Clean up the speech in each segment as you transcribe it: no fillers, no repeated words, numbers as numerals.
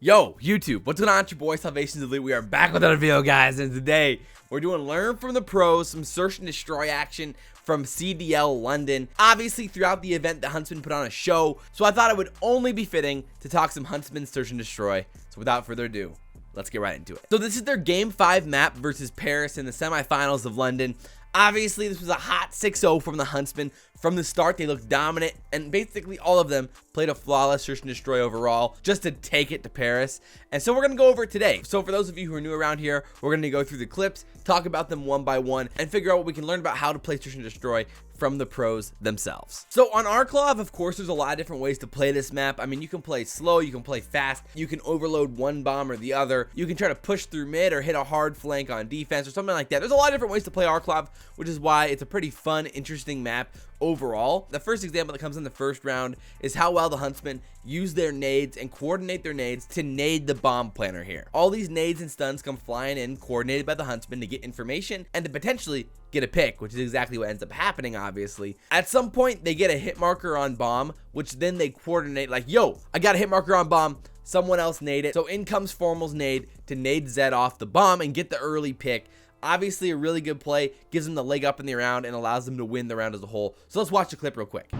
Yo, YouTube, what's going on? It's your boy, SalvationsElite. We are back with another video, guys, and today we're doing Learn from the Pros, some search and destroy action from CDL London. Obviously, throughout the event, the Huntsmen put on a show, so I thought it would only be fitting to talk some Huntsmen search and destroy. So without further ado, let's get right into it. So this is their Game 5 map versus Paris in the semifinals of London. Obviously, this was a hot 6-0 from the Huntsmen. From the start, they looked dominant, and basically all of them played a flawless search and destroy overall just to take it to Paris. And so we're going to go over it today. So for those of you who are new around here, we're going to go through the clips, talk about them one by one, and figure out what we can learn about how to play search and destroy from the pros themselves. So on Arklov, of course, there's a lot of different ways to play this map. I mean, you can play slow, you can play fast, you can overload one bomb or the other, you can try to push through mid or hit a hard flank on defense or something like that. There's a lot of different ways to play Arklov, which is why it's a pretty fun, interesting map overall. The first example that comes in the first round is how well the Huntsmen use their nades and coordinate their nades to nade the bomb planner here. All these nades and stuns come flying in, coordinated by the Huntsmen to get information and to potentially get a pick, which is exactly what ends up happening, obviously. At some point, they get a hit marker on bomb, which then they coordinate like, yo, I got a hit marker on bomb, someone else nade it. So in comes Formal's nade to nade Zed off the bomb and get the early pick. Obviously, a really good play, gives them the leg up in the round and allows them to win the round as a whole. So let's watch the clip real quick.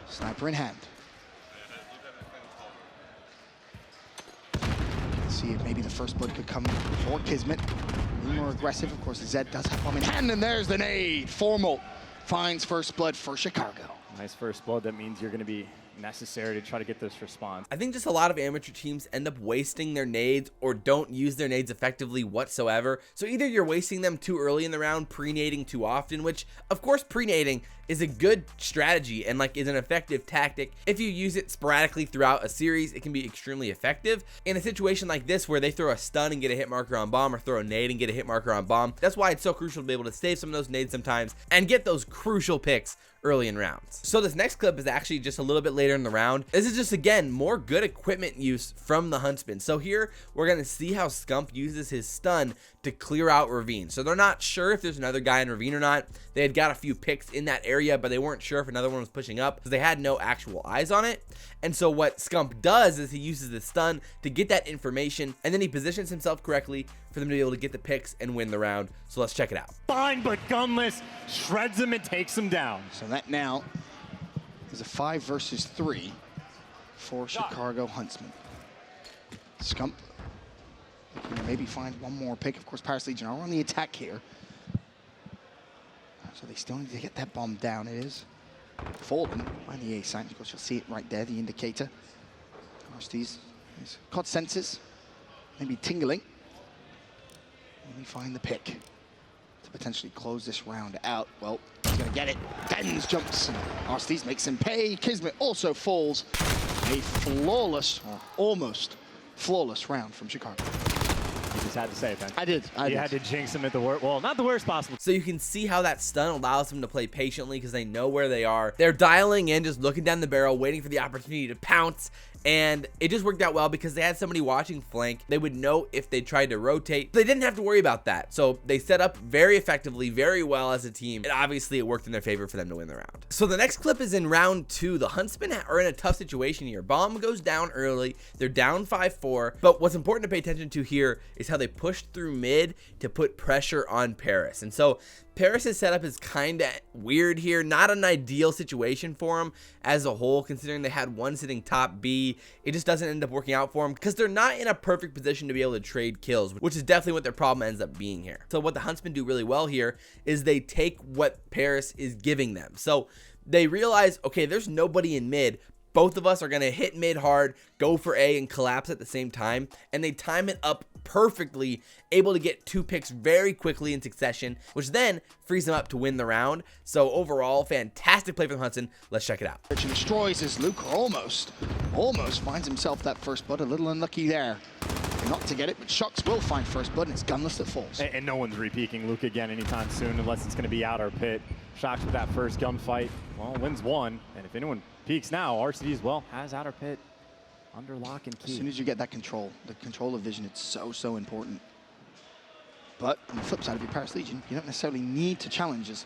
Sniper in hand. Let's see if maybe the first blood could come for Kismet. A little more aggressive, of course. Zed does have bomb in hand, and there's the nade. Formal finds first blood for Chicago. Nice first blood. That means you're going to be necessary to try to get this response. I think just a lot of amateur teams end up wasting their nades or don't use their nades effectively whatsoever. So either you're wasting them too early in the round, pre-nading too often, which of course pre-nading is a good strategy and like is an effective tactic. If you use it sporadically throughout a series, it can be extremely effective. In a situation like this where they throw a stun and get a hit marker on bomb or throw a nade and get a hit marker on bomb, that's why it's so crucial to be able to save some of those nades sometimes and get those crucial picks early in rounds. So this next clip is actually just a little bit later in the round. This is just, again, more good equipment use from the Huntsmen. So here we're going to see how Scump uses his stun to clear out ravine. So they're not sure if there's another guy in ravine or not. They had got a few picks in that area, but they weren't sure if another one was pushing up because they had no actual eyes on it. And so what Scump does is he uses the stun to get that information, and then he positions himself correctly for them to be able to get the picks and win the round. So let's check it out. Fine, but Gunless shreds him and takes him down. So that now is a 5 versus 3 for Chicago Huntsmen. Scump looking to maybe find one more pick. Of course, Paris Legion are on the attack here. So they still need to get that bomb down. It is fallen by the A site. Of course, you'll see it right there, the indicator. Arcitys, his CoD senses, maybe tingling. Let me find the pick to potentially close this round out. Well, he's gonna get it. Dens jumps, and Arcitys makes him pay. Kismet also falls. A flawless, or almost flawless round from Chicago. You just had to say it, Ben. I did. You had to jinx him at the worst, well, not the worst possible. So you can see how that stun allows them to play patiently because they know where they are. They're dialing in, just looking down the barrel, waiting for the opportunity to pounce. And it just worked out well because they had somebody watching flank. They would know if they tried to rotate. They didn't have to worry about that. So they set up very effectively, very well as a team. And obviously it worked in their favor for them to win the round. So the next clip is in round 2. The Huntsmen are in a tough situation here. Bomb goes down early. They're down 5-4. But what's important to pay attention to here is how they pushed through mid to put pressure on Paris. And so Paris' setup is kind of weird here. Not an ideal situation for them as a whole, considering they had one sitting top B. It just doesn't end up working out for them because they're not in a perfect position to be able to trade kills, which is definitely what their problem ends up being here. So what the Huntsmen do really well here is they take what Paris is giving them. So they realize, okay, there's nobody in mid. Both of us are going to hit mid hard, go for A, and collapse at the same time. And they time it up perfectly, able to get 2 picks very quickly in succession, which then frees them up to win the round. So overall, fantastic play from Huntsmen. Let's check it out. Destroys as Luke almost finds himself that first blood. A little unlucky there. Not to get it, but Shocks will find first blood, and it's Gunless that falls. And no one's repeaking Luke again anytime soon, unless it's going to be out or pit. Shocks with that first gunfight, well, wins one. And if anyone peeks now, Arcitys, well, has outer pit under lock and key. As soon as you get that control, the control of vision, it's so important. But on the flip side, if you're Paris Legion, you don't necessarily need to challenge as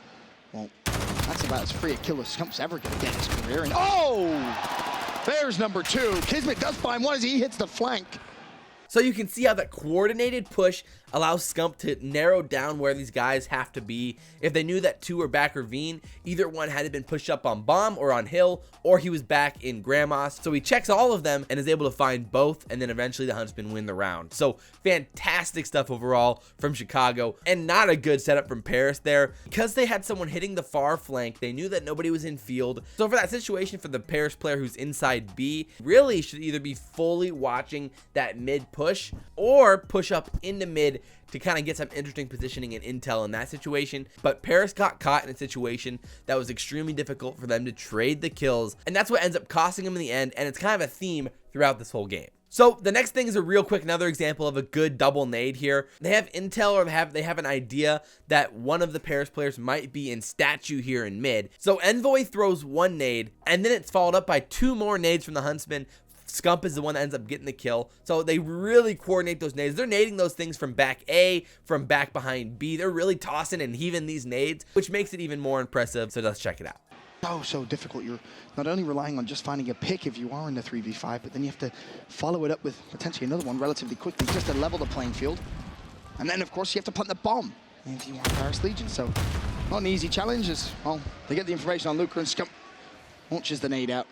well. That's about as free a kill as Scump's ever going to get in his career. And oh! There's number 2. Kismet does find one as he hits the flank. So you can see how that coordinated push allows Scump to narrow down where these guys have to be. If they knew that 2 were back ravine, either one had to been pushed up on bomb or on hill, or he was back in Grandma's. So he checks all of them and is able to find both, and then eventually the Huntsmen win the round. So fantastic stuff overall from Chicago, and not a good setup from Paris there. Because they had someone hitting the far flank, they knew that nobody was in field. So for that situation, for the Paris player who's inside B, really should either be fully watching that mid push or push up into mid to kind of get some interesting positioning and intel in that situation. But Paris got caught in a situation that was extremely difficult for them to trade the kills, and that's what ends up costing them in the end, and it's kind of a theme throughout this whole game. So the next thing is a real quick, another example of a good double nade here. They have intel, or they have an idea that one of the Paris players might be in statue here in mid. So Envoy throws 1 nade, and then it's followed up by 2 more nades from the Huntsman. Scump is the one that ends up getting the kill. So they really coordinate those nades. They're nading those things from back A, from back behind B. They're really tossing and heaving these nades, which makes it even more impressive. So let's check it out. So difficult. You're not only relying on just finding a pick if you are in the 3v5, but then you have to follow it up with potentially another one relatively quickly just to level the playing field. And then, of course, you have to plant the bomb if you want Paris Legion. So not an easy challenge. As well, they get the information on Luca, and Scump launches the nade out.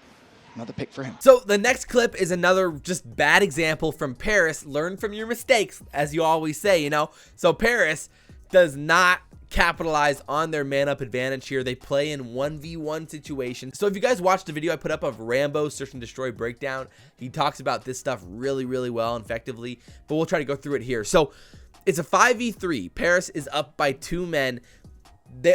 Another pick for him. So the next clip is another just bad example from Paris. Learn from your mistakes, as you always say, you know. So Paris does not capitalize on their man-up advantage here. They play in 1v1 situations. So if you guys watched the video I put up of Rambo's Search and Destroy breakdown, he talks about this stuff really, really well and effectively, but we'll try to go through it here. So it's a 5v3. Paris is up by 2 men.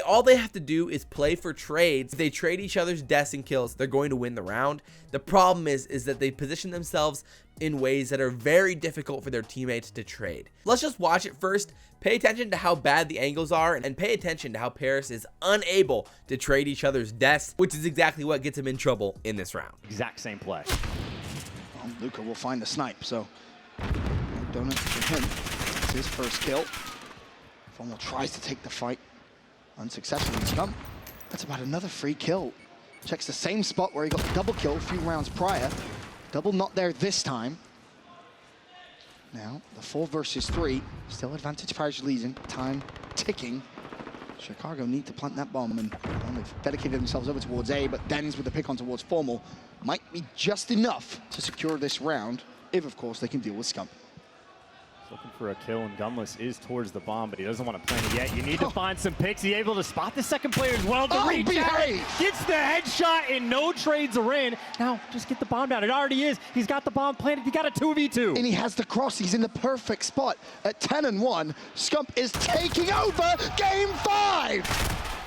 All they have to do is play for trades. If they trade each other's deaths and kills, they're going to win the round. The problem is that they position themselves in ways that are very difficult for their teammates to trade. Let's just watch it first. Pay attention to how bad the angles are, and pay attention to how Paris is unable to trade each other's deaths, which is exactly what gets him in trouble in this round. Exact same play. Well, Luca will find the snipe, so no donut for him. It's his first kill. Formal tries to take the fight. Unsuccessfully. Scump, that's about another free kill. Checks the same spot where he got the double kill a few rounds prior. Double not there this time. Now, the 4 versus 3. Still advantage Paris Legion. Time ticking. Chicago need to plant that bomb, and they've dedicated themselves over towards A, but Dens with the pick on towards Formal might be just enough to secure this round, if, of course, they can deal with Scump. Looking for a kill, and Gunless is towards the bomb, but he doesn't want to plant it yet. You need to find some picks. He's able to spot the second player as well to reach out. Gets the headshot, and no trades are in. Now, just get the bomb down. It already is. He's got the bomb planted. He got a 2v2. And he has the cross. He's in the perfect spot. At 10-1, Scump is taking over Game 5.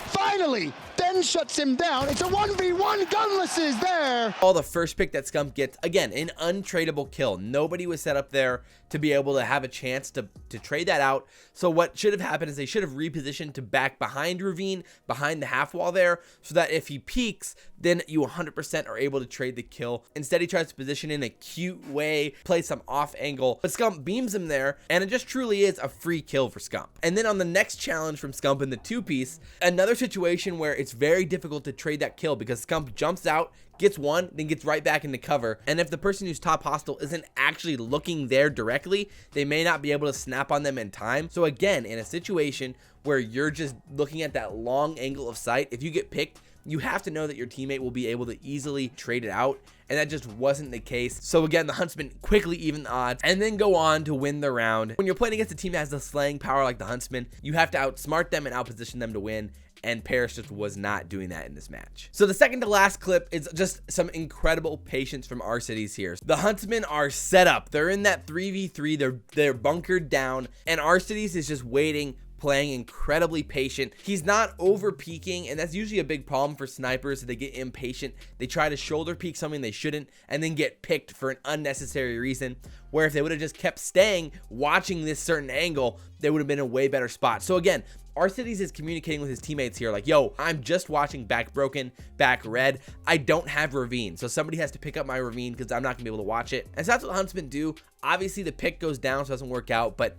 Finally, Den shuts him down. It's a 1v1. Gunless is there. The first pick that Scump gets, again, an untradeable kill. Nobody was set up there to be able to have a chance to trade that out. So what should have happened is they should have repositioned to back behind Ravine, behind the half wall there, so that if he peeks, then you 100% are able to trade the kill. Instead, he tries to position in a cute way, play some off angle, but Scump beams him there, and it just truly is a free kill for Scump. And then on the next challenge from Scump in the 2-piece, another situation where it's very difficult to trade that kill because Scump jumps out, gets one, then gets right back into cover. And if the person who's top hostile isn't actually looking there directly, they may not be able to snap on them in time. So again, in a situation where you're just looking at that long angle of sight, if you get picked, you have to know that your teammate will be able to easily trade it out, and that just wasn't the case. So again, the Huntsmen quickly even the odds and then go on to win the round. When you're playing against a team that has the slaying power like the Huntsmen, you have to outsmart them and outposition them to win, and Paris just was not doing that in this match. So the second to last clip is just some incredible patience from Arcitys here. The Huntsmen are set up. They're in that 3v3. They're bunkered down, and Arcitys is just waiting, playing incredibly patient. He's not over peeking, and that's usually a big problem for snipers. They get impatient. They try to shoulder peek something they shouldn't, and then get picked for an unnecessary reason, where if they would have just kept staying, watching this certain angle, they would have been in a way better spot. So again, Arcitys is communicating with his teammates here like, yo, I'm just watching back broken, back red. I don't have ravine, so somebody has to pick up my ravine because I'm not gonna be able to watch it. And so that's what the Huntsmen do. Obviously the pick goes down, so it doesn't work out, but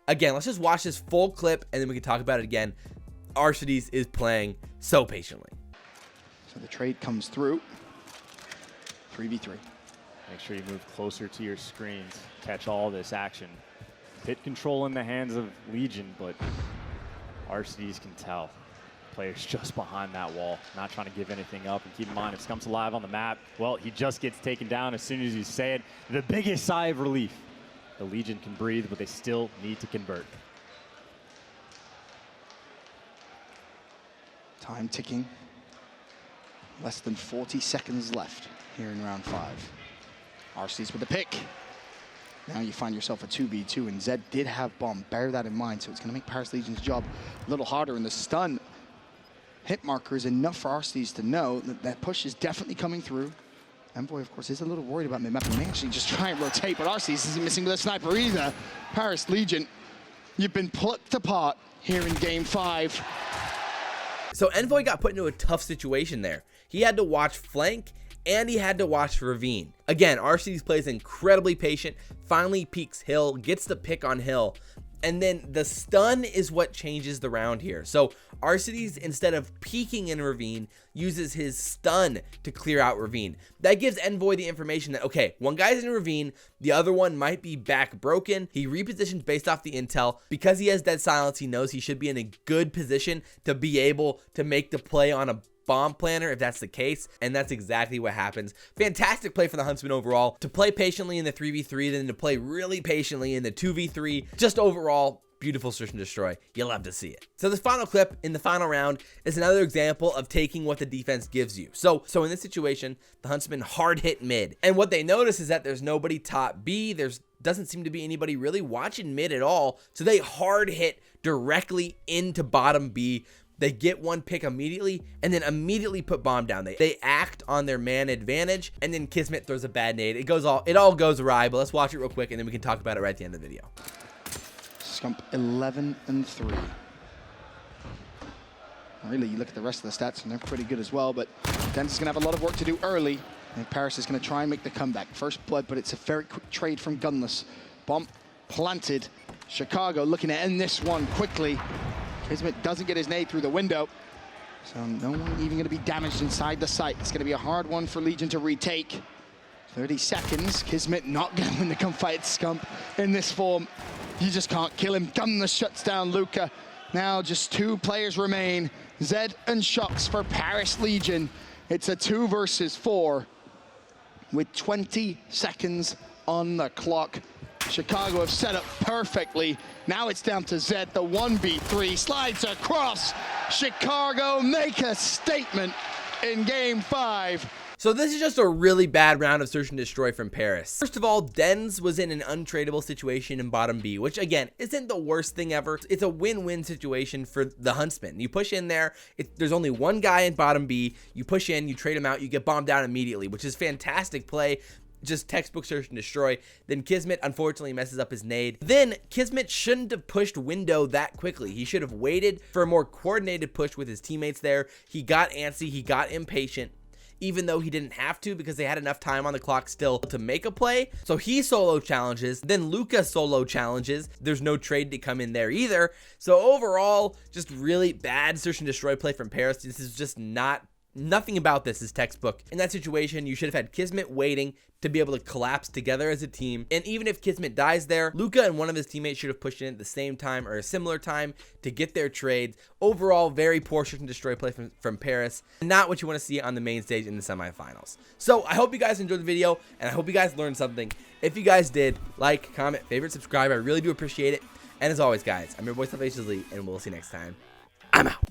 again, let's just watch this full clip and then we can talk about it again. Arcitys is playing so patiently. So the trade comes through. 3v3. Make sure you move closer to your screens, catch all this action. Pit control in the hands of Legion, but Arcitys can tell. Players just behind that wall, not trying to give anything up. And keep in mind, if Scump's alive on the map, well, he just gets taken down as soon as you say it. The biggest sigh of relief. The Legion can breathe, but they still need to convert. Time ticking. Less than 40 seconds left here in round 5. Arcitys with the pick. Now you find yourself a 2v2, and Zed did have bomb. Bear that in mind, so it's going to make Paris Legion's job a little harder. And the stun hit marker is enough for Arcitys to know that that push is definitely coming through. Envoy, of course, is a little worried about mid-map and may actually just try and rotate, but Arcitys isn't missing with a sniper either. Paris Legion, you've been plucked apart here in game 5. So Envoy got put into a tough situation there. He had to watch flank and he had to watch ravine. Again, Arcitys plays incredibly patient, finally peeks hill, gets the pick on hill, and then the stun is what changes the round here. So Arcitys, instead of peeking in ravine, uses his stun to clear out ravine. That gives Envoy the information that, okay, one guy's in ravine, the other one might be back broken. He repositions based off the intel. Because he has dead silence, he knows he should be in a good position to be able to make the play on a bomb planner if that's the case, and that's exactly what happens. Fantastic play for the Huntsmen overall, to play patiently in the 3v3, then to play really patiently in the 2v3. Just overall, beautiful search and destroy. You love to see it. So this final clip in the final round is another example of taking what the defense gives you. So in this situation, the Huntsmen hard hit mid, and what they notice is that there's nobody top B. Doesn't seem to be anybody really watching mid at all, so they hard hit directly into bottom B. They get one pick immediately and then immediately put bomb down. They act on their man advantage, and then Kismet throws a bad nade. It all goes awry, but let's watch it real quick and then we can talk about it right at the end of the video. Scump 11-3. Really, you look at the rest of the stats and they're pretty good as well, but Denz is going to have a lot of work to do early, and Paris is going to try and make the comeback. First blood, but it's a very quick trade from Gunless. Bomb planted. Chicago looking to end this one quickly. Kismet doesn't get his nade through the window, so no one even going to be damaged inside the site. It's going to be a hard one for Legion to retake. 30 seconds. Kismet not going to win the gunfight at Scump in this form. You just can't kill him. Gunless shuts down Luca. Now just 2 players remain. Zed and Shocks for Paris Legion. It's a 2 versus 4 with 20 seconds on the clock. Chicago have set up perfectly. Now it's down to Zed. The 1v3 slides across. Chicago make a statement in game 5. So this is just a really bad round of search and destroy from Paris. First of all, Denz was in an untradeable situation in bottom B, which again, isn't the worst thing ever. It's a win-win situation for the Huntsmen. You push in there, there's only one guy in bottom B, you push in, you trade him out, you get bombed down immediately, which is fantastic play. Just textbook search and destroy. Then Kismet unfortunately messes up his nade. Then Kismet shouldn't have pushed window that quickly. He should have waited for a more coordinated push with his teammates there. He got antsy, he got impatient, even though he didn't have to because they had enough time on the clock still to make a play. So he solo challenges, then Luca solo challenges. There's no trade to come in there either. So overall, just really bad search and destroy play from Paris. This is just nothing about this is textbook. In that situation, you should have had Kismet waiting to be able to collapse together as a team. And even if Kismet dies there, Luca and one of his teammates should have pushed in at the same time or a similar time to get their trades. Overall, very poor search and destroy play from Paris. Not what you want to see on the main stage in the semifinals. So I hope you guys enjoyed the video, and I hope you guys learned something. If you guys did, like, comment, favorite, subscribe. I really do appreciate it. And as always, guys, I'm your boy SalvationsElite, and we'll see you next time. I'm out.